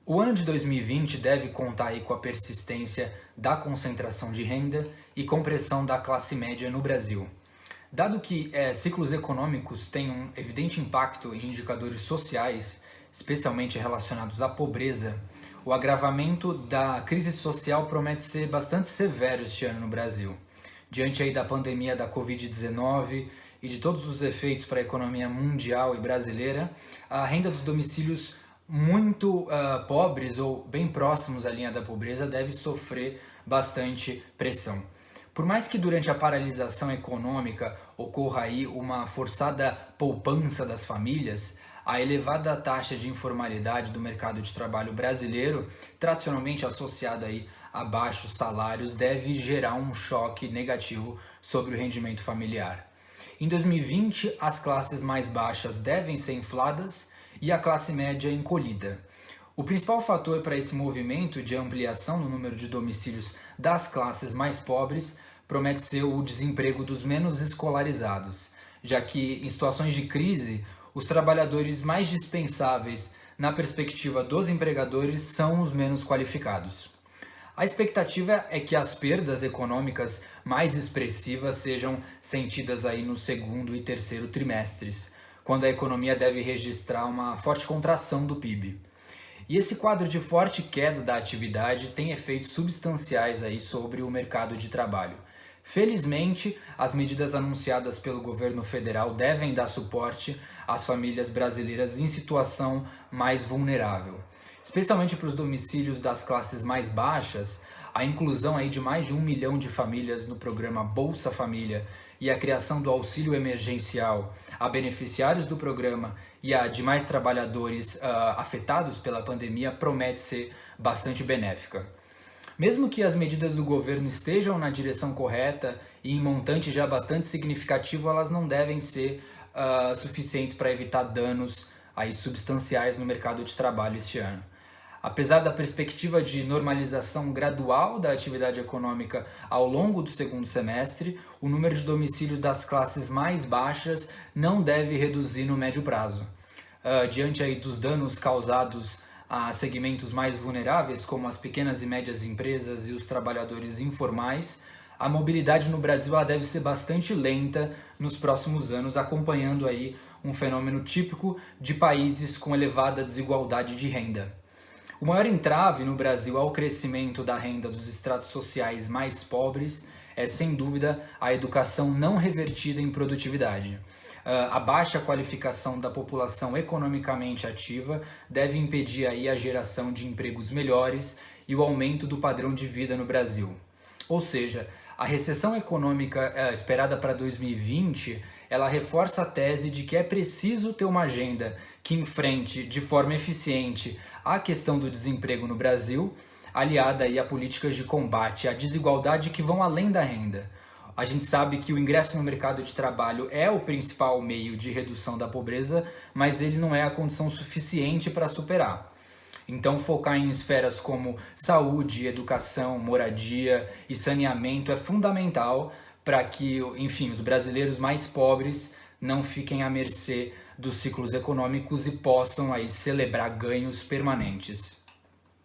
O ano de 2020 deve contar aí com a persistência da concentração de renda e compressão da classe média no Brasil. Dado que ciclos econômicos têm um evidente impacto em indicadores sociais, especialmente relacionados à pobreza, o agravamento da crise social promete ser bastante severo este ano no Brasil. Diante aí da pandemia da Covid-19 e de todos os efeitos para a economia mundial e brasileira, a renda dos domicílios muito pobres ou bem próximos à linha da pobreza deve sofrer bastante pressão. Por mais que durante a paralisação econômica ocorra aí uma forçada poupança das famílias, a elevada taxa de informalidade do mercado de trabalho brasileiro, tradicionalmente associado aí a baixos salários, deve gerar um choque negativo sobre o rendimento familiar. Em 2020, as classes mais baixas devem ser infladas e a classe média encolhida. O principal fator para esse movimento de ampliação no número de domicílios das classes mais pobres promete ser o desemprego dos menos escolarizados, já que em situações de crise, os trabalhadores mais dispensáveis na perspectiva dos empregadores são os menos qualificados. A expectativa é que as perdas econômicas mais expressivas sejam sentidas aí no segundo e terceiro trimestres, quando a economia deve registrar uma forte contração do PIB. E esse quadro de forte queda da atividade tem efeitos substanciais aí sobre o mercado de trabalho. Felizmente, as medidas anunciadas pelo governo federal devem dar suporte às famílias brasileiras em situação mais vulnerável. Especialmente para os domicílios das classes mais baixas, a inclusão aí de mais de 1 milhão de famílias no programa Bolsa Família e a criação do auxílio emergencial a beneficiários do programa e a demais trabalhadores afetados pela pandemia promete ser bastante benéfica. Mesmo que as medidas do governo estejam na direção correta e em montante já bastante significativo, elas não devem ser suficientes para evitar danos aí substanciais no mercado de trabalho este ano. Apesar da perspectiva de normalização gradual da atividade econômica ao longo do segundo semestre, o número de domicílios das classes mais baixas não deve reduzir no médio prazo. Diante aí dos danos causados a segmentos mais vulneráveis, como as pequenas e médias empresas e os trabalhadores informais, a mobilidade no Brasil deve ser bastante lenta nos próximos anos, acompanhando aí um fenômeno típico de países com elevada desigualdade de renda. O maior entrave no Brasil ao crescimento da renda dos estratos sociais mais pobres é, sem dúvida, a educação não revertida em produtividade. A baixa qualificação da população economicamente ativa deve impedir aí a geração de empregos melhores e o aumento do padrão de vida no Brasil. Ou seja, a recessão econômica esperada para 2020, ela reforça a tese de que é preciso ter uma agenda que enfrente de forma eficiente a questão do desemprego no Brasil, aliada aí a políticas de combate à desigualdade que vão além da renda. A gente sabe que o ingresso no mercado de trabalho é o principal meio de redução da pobreza, mas ele não é a condição suficiente para superar. Então, focar em esferas como saúde, educação, moradia e saneamento é fundamental para que, enfim, os brasileiros mais pobres não fiquem à mercê dos ciclos econômicos e possam aí celebrar ganhos permanentes.